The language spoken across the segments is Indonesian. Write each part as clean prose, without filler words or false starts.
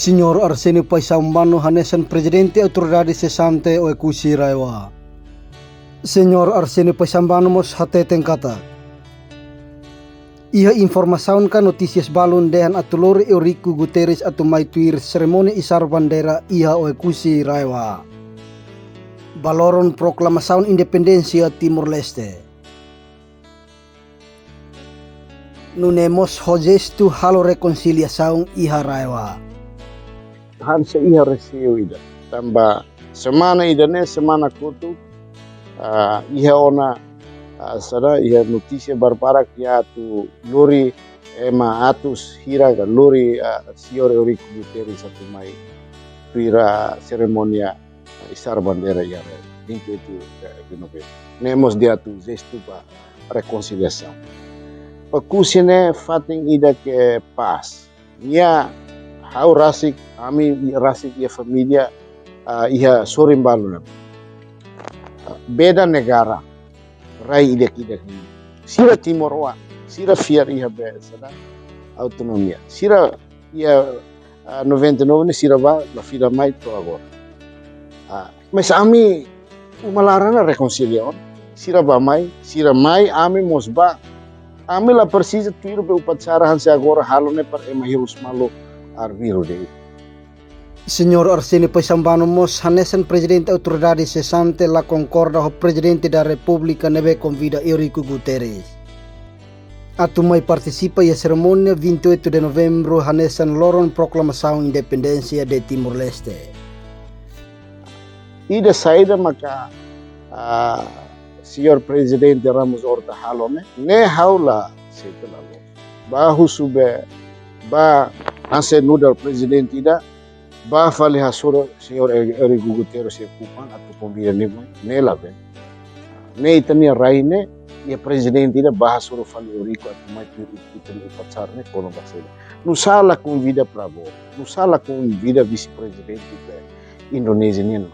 Signor Arsenio Paisambano hanesan presidente autoridade cessante o ekusi raiwa. Senhor Arsenio Paisambano mos hateten kata. Iha informasaun ka notisias balon dehan atulori Eurico Guterres atu mai tuir seremoni isar bandera iha o ekusi raiwa. Baloron proklamasaun independensia Timor Leste. Nunemos hojestu halo reconciliasaun iha raiwa. Hansa iha resio ida tamba semana ida ne semana kutu iha ona sada iha noticia barbarak ya tu lori ema atus hiraga lori sior Eurico Guterres satu mai pira seremonia isar bandera ya itu nemos dia tu gesto pa reconciliação pakusine fating ida ke paz ya hau rasik ami rasik ya familia iha sorimbalu beda negara rai idek sira Timor wa sira fiar iha be sada autonomia sira ia 99 ni sira ba la fida mai to agora mas ami umalarana reconciliaon sira mai ami mosba ami la precisa tuir be upacara hanse agora halone par emahirus malo arviro de Senhor Arsenio Paisambano mos hanesan presidente autoridade cessante la concorda ho presidente da República neve convida Eurico Guterres. Atu mai participa ia ceremonia 28 de novembro hanesan loron proclamação independência de Timor Leste. Ida saída maka senhor presidente Ramos Horta halone ne haula setela ba husube ba hanse nudal presidente ida ba fali hasoro senhor Eurico Guterres se kupang atau pembina ne lave ne itania raine ia presidente ida ba hasoro fali Eurico atau mai itani upacar ne kono basela nusala convida Prabowo nusala convida vice presidente Indonesia nin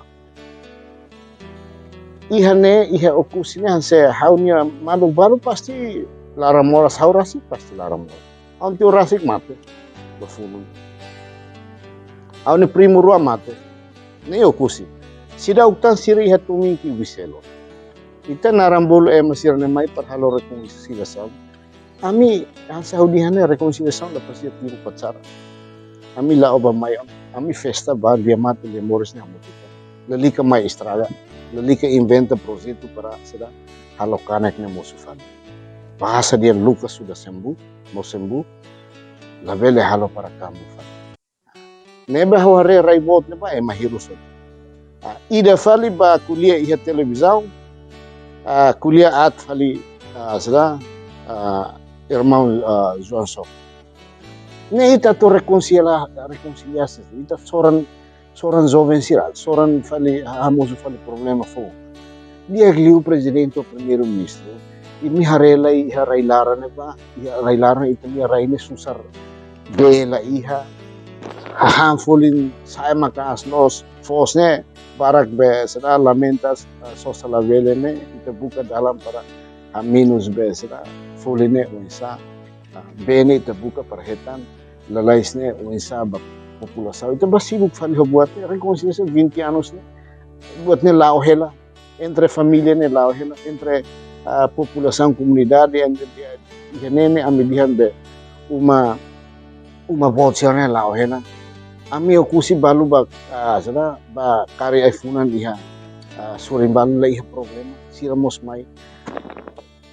iha okusine hanse haunia malu baru pasti larang moras haurasi pasti larang moras anti rasik mate bafulu awne primo rua mate ne okusi sida uktan siri hatumi ki biselo ita narambol masir ne mai par halo reconciliação ami hansa saudihane reconciliação da pasti tiru pacara ami la obama ami festa bar dia mate le moras ne amutita lelika mai estrada lelika inventa projeto para seda halo kanak ne mosufan bahasa dia Lucas sudah sembuh mau sembuh la vele halo para kamu neba haware raibot ne ba mahirus ida fali ba kuliah iha televisão kuliah at fali seda irmão João Sok ne ita to reconciliação ita soran jovem sirat soran fali hamoso fali problema fo dia gliu presidente o primeiro ministro ini harelai harailara ne ba harailara itali raine susar bela iha handfulin saya makas los fosne barak be sada lamentas sosial vele ne ita buka dalam para minus be sada fuline unsa bene ita buka perhetan lalaisne unsa população itu basibuk fali buat reconciliação 20 anos ne buatnya lauhela entre família ne lauhela entre população comunidade yang nene amilihan be uma bocilnya lauhela ami okusi balu ba sada ba kari iPhone iha surin balu la iha problema siramos mai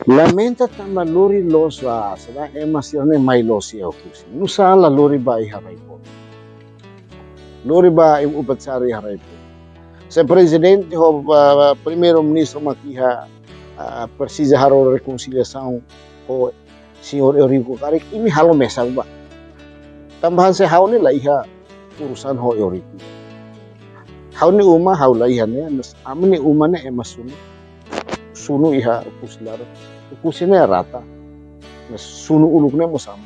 lamenta tamba lori los sada emasirne mai los ya okusi nusala lori ba iha raipo lori ba upacara iha raipo se presidente ho primeiro ministro makiha precisa haro reconciliação o senhor Eurico Guterres ini halo mesal ba tambahan se haune la iha urusan ho Eurico haune uma haula iha ne amne uma ne emasunu sunu iha ukuslar ukusine rata sunu ulukne mosam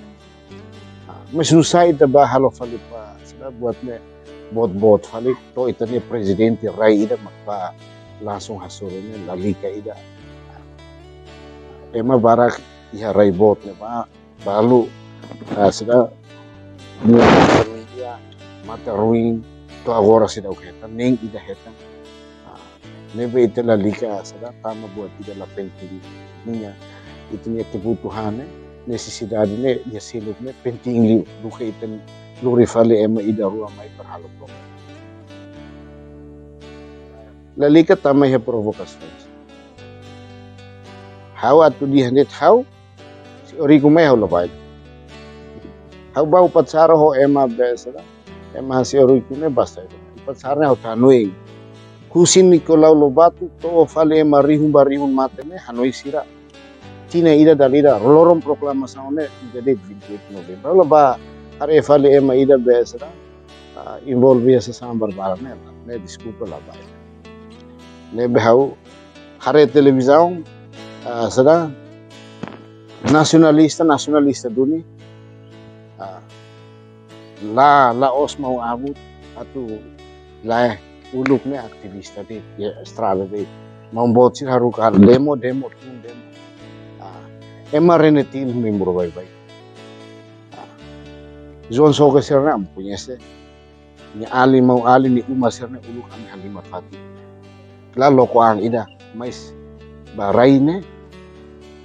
mesusai taba halo falipa sila buatne bot falik to itani presidente rai ida makpa langsung hasurune lalika ida ema barak iha rai bot ne ba balu sudah media mata ruim to agora sida uketa neng ida hetan nebe ite la lika sada tama buat ida la penting niya itu niya kebutuhan necessidade ne ya siluk ne penting liu duke iten luri fale ema ida rua mai perhalok lo la lika tama ya provocações how atu di handet how si ori kumai how labai how bau patsara ho ema besada ema si ori kume basta patsara ho tanoi kusin Nicolau Lobato to fale ema rihun barihun matene hanoi sira Tina ida dalida rolorom proklamação ne jadi 28 Novembro loba are fale ema ida besada envolve essa sambar barane ne desculpa lá vai ne behau hare televisão sada nacionalista duni la os mau abut atu la uluk ne aktivista de estrada de mau bot haru kan demo ema renetil membro vai John Soga serna punya se ni ali mau ali ni uma serna uluk kami halima fati la loko ang ida mais baraine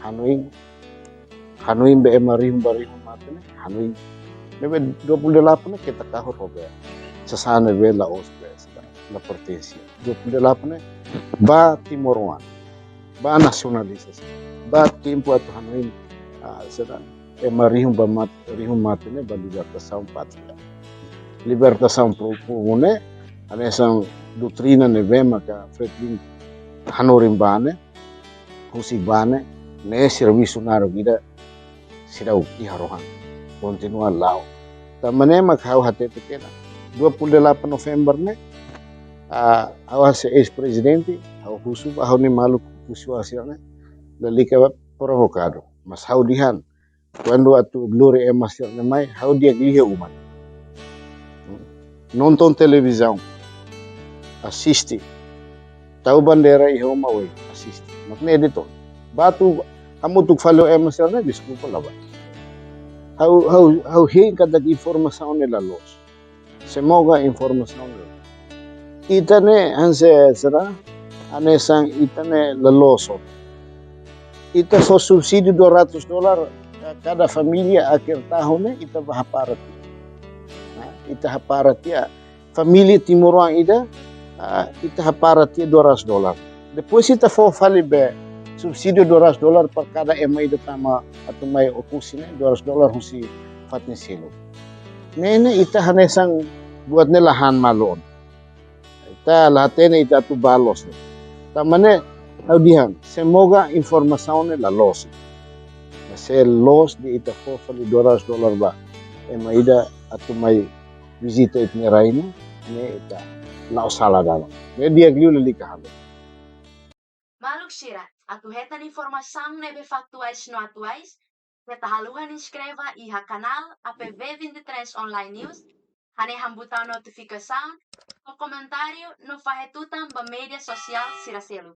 Hanoi be ema rihum barihum matene Hanoi bebe 28 ne kita kahor robe sasana be la os be la pertencia 28 ne ba timoruan ba nacionalistas ba tempo atu Hanoi seda ema rihum matene ba libertação pátria libertação propune anesang doutrina ne vema ka Franklin Hanorim bane husik bane ne serviço naro gida sidau iharohan continua lao tamane makhau hate pequena 28 November ne awase ex-presidente au husu au ne malu husu asirane lalika provocado mas hau dihan quando atu glory emasir ne mai hau dia glihe umat nonton televisão assiste tahu bandera iho mawe assiste makne dito batu kamu tuk follow emasir ne desculpa lá how he kada informação nela los semoga informação nela itane hanse será anesang itane laloso ita so subsídio $200 cada família akhir tahun ita bahaparat ita haparat ya família timuruang ida ita haparat ya $200 depois ita for falibe subsídio $200 per cada ema ida tama atau mai okusi ne $200 husi fatni silo nene ita hanesang buat ne lahan malon ita latene ita tu balos tamane audihan semoga informação ne la los se los di ita for fali $200 ba ema ida atau mai visita itne raine ne ita la sala dalo ne dia gliu lika halo Maluk Shira, atu hetan informação nebe factuais no atuais, neta haluhan inscreva iha canal APV23 Online News, hane hambutau notificação, o comentário no fahetutan ba media sosial siraselu.